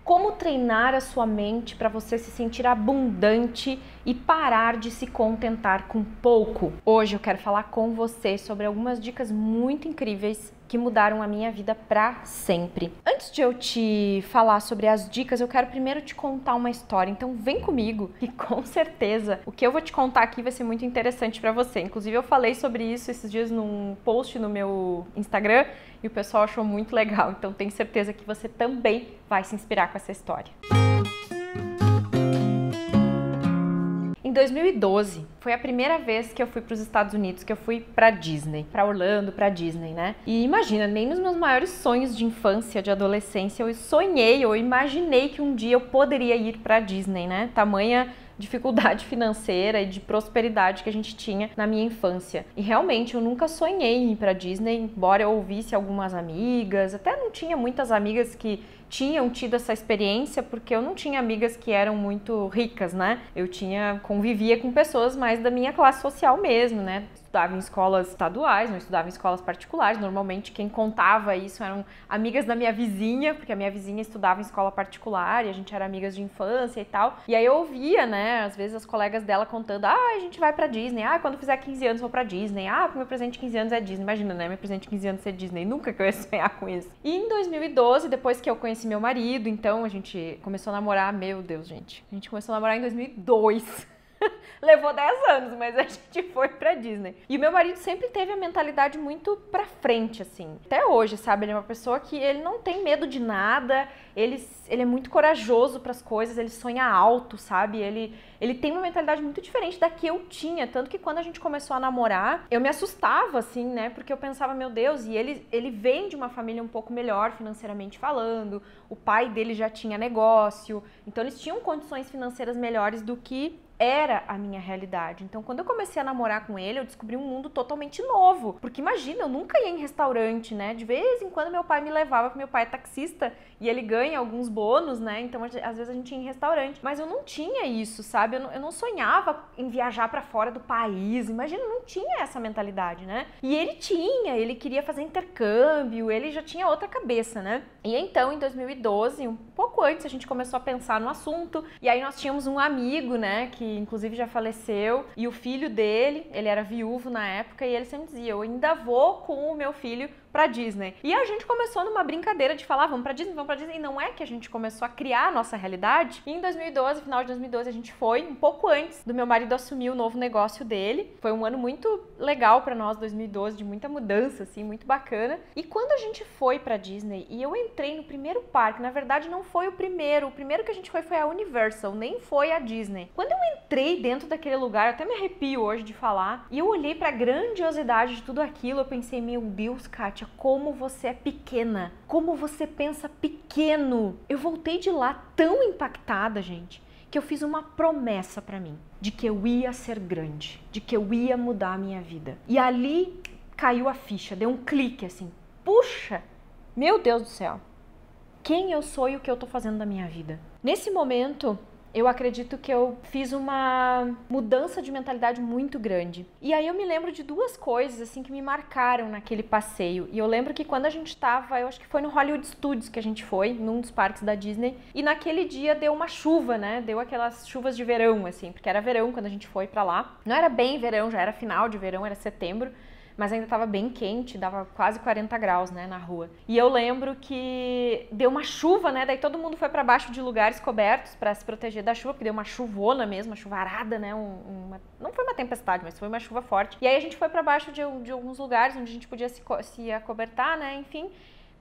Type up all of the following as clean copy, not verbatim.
Como treinar a sua mente para você se sentir abundante e parar de se contentar com pouco? Hoje eu quero falar com você sobre algumas dicas muito incríveis que mudaram a minha vida para sempre. Antes de eu te falar sobre as dicas, eu quero primeiro te contar uma história. Então vem comigo e com certeza o que eu vou te contar aqui vai ser muito interessante para você. Inclusive eu falei sobre isso esses dias num post no meu Instagram e o pessoal achou muito legal. Então tenho certeza que você também vai se inspirar com essa história. Em 2012, foi a primeira vez que eu fui para os Estados Unidos, que eu fui para Disney, para Orlando, para Disney, né? E imagina, nem nos meus maiores sonhos de infância, de adolescência, eu sonhei ou imaginei que um dia eu poderia ir para Disney, né? Tamanha dificuldade financeira e de prosperidade que a gente tinha na minha infância. E realmente eu nunca sonhei em ir para Disney, embora eu ouvisse algumas amigas, até não tinha muitas amigas que tinham tido essa experiência, porque eu não tinha amigas que eram muito ricas, né? Eu convivia com pessoas mais da minha classe social mesmo, né? Estudava em escolas estaduais, não estudava em escolas particulares. Normalmente quem contava isso eram amigas da minha vizinha, porque a minha vizinha estudava em escola particular e a gente era amigas de infância e tal. E aí eu ouvia, né, às vezes as colegas dela contando: a gente vai pra Disney, quando fizer 15 anos vou pra Disney, meu presente de 15 anos é Disney. Imagina, né, meu presente de 15 anos ser Disney, nunca que eu ia sonhar com isso. E em 2012, depois que eu conheci meu marido, então a gente começou a namorar, meu Deus, gente, a gente começou a namorar em 2002. Levou 10 anos, mas a gente foi pra Disney. E o meu marido sempre teve a mentalidade muito pra frente, assim. Até hoje, sabe? Ele é uma pessoa que ele não tem medo de nada, ele é muito corajoso pras coisas, ele sonha alto, sabe? Ele tem uma mentalidade muito diferente da que eu tinha. Tanto que quando a gente começou a namorar, eu me assustava, assim, né? Porque eu pensava, meu Deus, e ele vem de uma família um pouco melhor financeiramente falando, o pai dele já tinha negócio, então eles tinham condições financeiras melhores do que era a minha realidade. Então, quando eu comecei a namorar com ele, eu descobri um mundo totalmente novo. Porque imagina, eu nunca ia em restaurante, né? De vez em quando meu pai me levava, porque meu pai é taxista e ele ganha alguns bônus, né? Então, às vezes a gente ia em restaurante. Mas eu não tinha isso, sabe? Eu não sonhava em viajar pra fora do país. Imagina, eu não tinha essa mentalidade, né? E ele queria fazer intercâmbio, ele já tinha outra cabeça, né? E então, em 2012, um pouco antes, a gente começou a pensar no assunto. E aí nós tínhamos um amigo, né, que inclusive já faleceu, e o filho dele, ele era viúvo na época, e ele sempre dizia: eu ainda vou com o meu filho pra Disney. E a gente começou numa brincadeira de falar: vamos pra Disney, e não é que a gente começou a criar a nossa realidade. E em 2012, final de 2012, a gente foi, um pouco antes do meu marido assumir o novo negócio dele. Foi um ano muito legal pra nós, 2012, de muita mudança, assim, muito bacana. E quando a gente foi pra Disney, e eu entrei no primeiro parque, na verdade não foi o primeiro que a gente foi a Universal, nem foi a Disney. Quando eu entrei dentro daquele lugar, eu até me arrepio hoje de falar, e eu olhei pra grandiosidade de tudo aquilo, eu pensei: meu Deus, Kátia, como você é pequena, como você pensa pequeno. Eu voltei de lá tão impactada, gente, que eu fiz uma promessa pra mim, de que eu ia ser grande, de que eu ia mudar a minha vida. E ali caiu a ficha, deu um clique assim: puxa, meu Deus do céu, quem eu sou e o que eu tô fazendo da minha vida. Nesse momento, eu acredito que eu fiz uma mudança de mentalidade muito grande. E aí eu me lembro de duas coisas, assim, que me marcaram naquele passeio. E eu lembro que quando a gente tava, eu acho que foi no Hollywood Studios que a gente foi, num dos parques da Disney, e naquele dia deu uma chuva, né? Deu aquelas chuvas de verão, assim, porque era verão quando a gente foi pra lá. Não era bem verão, já era final de verão, era setembro, mas ainda estava bem quente, dava quase 40 graus, né, na rua. E eu lembro que deu uma chuva, né, daí todo mundo foi para baixo de lugares cobertos para se proteger da chuva, porque deu uma chuvona mesmo, uma chuvarada, né, não foi uma tempestade, mas foi uma chuva forte. E aí a gente foi para baixo de alguns lugares onde a gente podia se acobertar, né, enfim.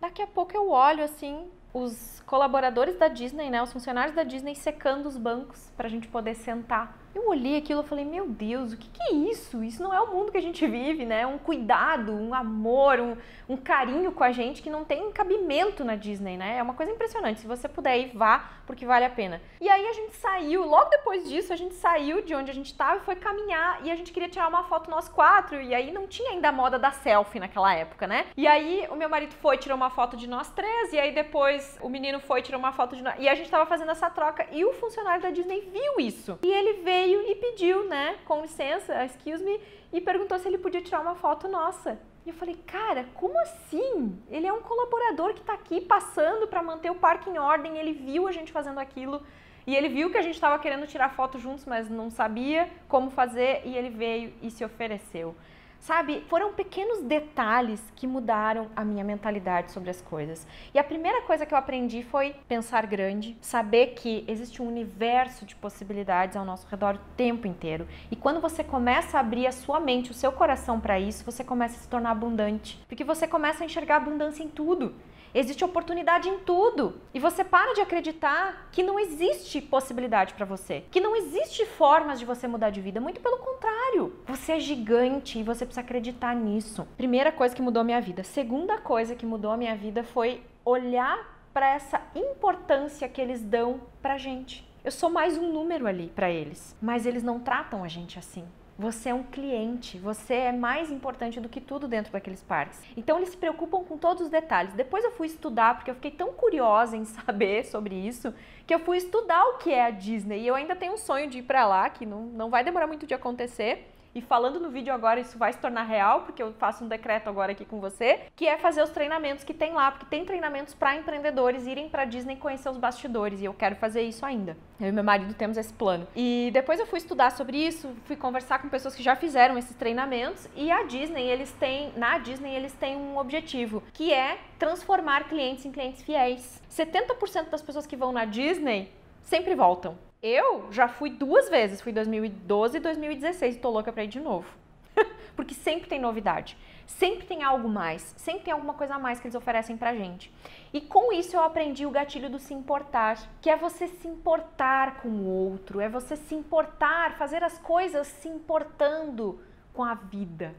Daqui a pouco eu olho, assim, os colaboradores da Disney, né, os funcionários da Disney secando os bancos pra gente poder sentar. Eu olhei aquilo e falei: meu Deus, o que é isso? Isso não é o mundo que a gente vive, né? Um cuidado, um amor, um carinho com a gente que não tem cabimento na Disney, né? É uma coisa impressionante. Se você puder ir, vá, porque vale a pena. E aí a gente saiu, logo depois disso, a gente saiu de onde a gente estava e foi caminhar, e a gente queria tirar uma foto nós quatro, e aí não tinha ainda a moda da selfie naquela época, né? E aí o meu marido foi, tirou uma foto de nós três, e aí depois o menino foi, tirou uma foto de nós, e a gente tava fazendo essa troca, e o funcionário da Disney viu isso. E ele veio e pediu, né, com licença, excuse me, e perguntou se ele podia tirar uma foto nossa. E eu falei, cara, como assim? Ele é um colaborador que tá aqui passando para manter o parque em ordem, ele viu a gente fazendo aquilo e ele viu que a gente estava querendo tirar foto juntos, mas não sabia como fazer e ele veio e se ofereceu. Sabe, foram pequenos detalhes que mudaram a minha mentalidade sobre as coisas. E a primeira coisa que eu aprendi foi pensar grande, saber que existe um universo de possibilidades ao nosso redor o tempo inteiro. E quando você começa a abrir a sua mente, o seu coração para isso, você começa a se tornar abundante. Porque você começa a enxergar abundância em tudo. Existe oportunidade em tudo. E você para de acreditar que não existe possibilidade para você. Que não existe formas de você mudar de vida. Muito pelo contrário. Você é gigante e você precisa acreditar nisso. Primeira coisa que mudou a minha vida. Segunda coisa que mudou a minha vida foi olhar para essa importância que eles dão pra gente. Eu sou mais um número ali para eles. Mas eles não tratam a gente assim. Você é um cliente, você é mais importante do que tudo dentro daqueles parques. Então eles se preocupam com todos os detalhes. Depois eu fui estudar, porque eu fiquei tão curiosa em saber sobre isso, que eu fui estudar o que é a Disney. E eu ainda tenho um sonho de ir pra lá, que não vai demorar muito de acontecer. E falando no vídeo agora, isso vai se tornar real, porque eu faço um decreto agora aqui com você, que é fazer os treinamentos que tem lá, porque tem treinamentos para empreendedores irem para Disney conhecer os bastidores, e eu quero fazer isso ainda. Eu e meu marido temos esse plano. E depois eu fui estudar sobre isso, fui conversar com pessoas que já fizeram esses treinamentos, e na Disney eles têm um objetivo, que é transformar clientes em clientes fiéis. 70% das pessoas que vão na Disney sempre voltam. Eu já fui 2 vezes, fui em 2012 e 2016 e tô louca pra ir de novo. Porque sempre tem novidade, sempre tem algo mais, sempre tem alguma coisa a mais que eles oferecem pra gente. E com isso eu aprendi o gatilho do se importar, que é você se importar com o outro, é você se importar, fazer as coisas se importando com a vida.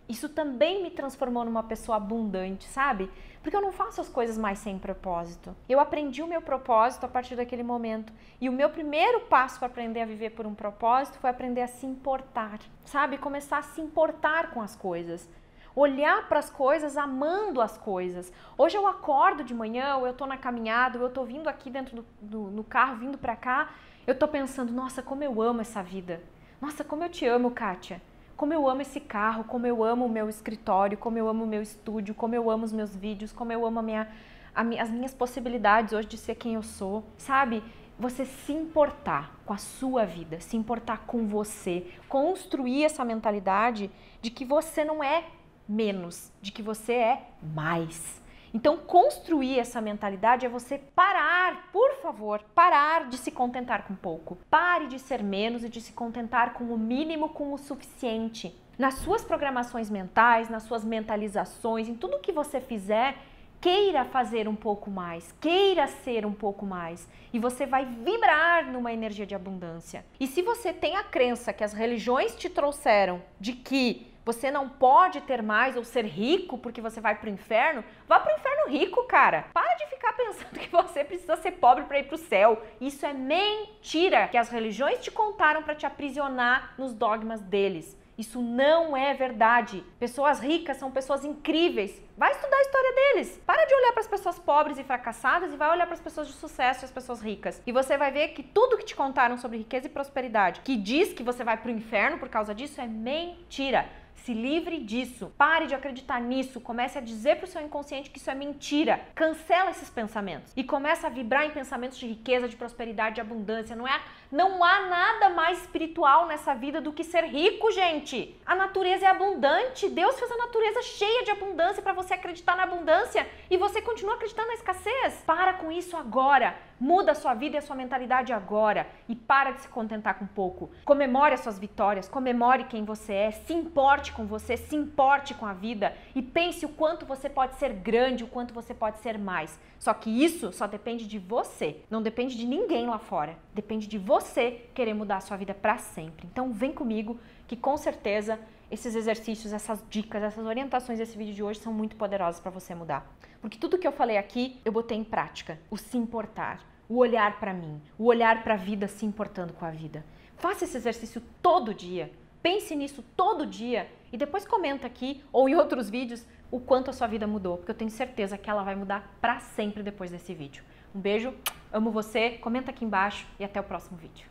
Isso também me transformou numa pessoa abundante, sabe? Porque eu não faço as coisas mais sem propósito. Eu aprendi o meu propósito a partir daquele momento. E o meu primeiro passo para aprender a viver por um propósito foi aprender a se importar, sabe? Começar a se importar com as coisas. Olhar para as coisas amando as coisas. Hoje eu acordo de manhã, ou eu tô na caminhada, ou eu tô vindo aqui dentro no carro, vindo para cá, eu tô pensando, nossa, como eu amo essa vida. Nossa, como eu te amo, Kátia. Como eu amo esse carro, como eu amo o meu escritório, como eu amo o meu estúdio, como eu amo os meus vídeos, como eu amo as minhas possibilidades hoje de ser quem eu sou, sabe? Você se importar com a sua vida, se importar com você, construir essa mentalidade de que você não é menos, de que você é mais. Então, construir essa mentalidade é você parar, por favor, parar de se contentar com pouco. Pare de ser menos e de se contentar com o mínimo, com o suficiente. Nas suas programações mentais, nas suas mentalizações, em tudo que você fizer, queira fazer um pouco mais, queira ser um pouco mais. E você vai vibrar numa energia de abundância. E se você tem a crença que as religiões te trouxeram de que você não pode ter mais ou ser rico porque você vai pro inferno, vá pro inferno rico, cara. Para de ficar pensando que você precisa ser pobre para ir pro céu. Isso é mentira que as religiões te contaram para te aprisionar nos dogmas deles. Isso não é verdade. Pessoas ricas são pessoas incríveis. Vai estudar a história deles. Para de olhar para as pessoas pobres e fracassadas e vai olhar para as pessoas de sucesso e as pessoas ricas. E você vai ver que tudo que te contaram sobre riqueza e prosperidade, que diz que você vai pro inferno por causa disso, é mentira. Se livre disso. Pare de acreditar nisso. Comece a dizer pro seu inconsciente que isso é mentira. Cancela esses pensamentos e começa a vibrar em pensamentos de riqueza, de prosperidade, de abundância. Não há nada mais espiritual nessa vida do que ser rico, gente. A natureza é abundante. Deus fez a natureza cheia de abundância para você acreditar na abundância e você continua acreditando na escassez. Para com isso agora. Muda a sua vida e a sua mentalidade agora e para de se contentar com pouco. Comemore as suas vitórias, comemore quem você é, se importe com você, se importe com a vida e pense o quanto você pode ser grande, o quanto você pode ser mais. Só que isso só depende de você, não depende de ninguém lá fora. Depende de você querer mudar a sua vida para sempre. Então vem comigo que com certeza esses exercícios, essas dicas, essas orientações desse vídeo de hoje são muito poderosas para você mudar. Porque tudo que eu falei aqui, eu botei em prática. O se importar, o olhar para mim, o olhar para a vida se importando com a vida. Faça esse exercício todo dia. Pense nisso todo dia e depois comenta aqui ou em outros vídeos o quanto a sua vida mudou, porque eu tenho certeza que ela vai mudar para sempre depois desse vídeo. Um beijo, amo você, comenta aqui embaixo e até o próximo vídeo.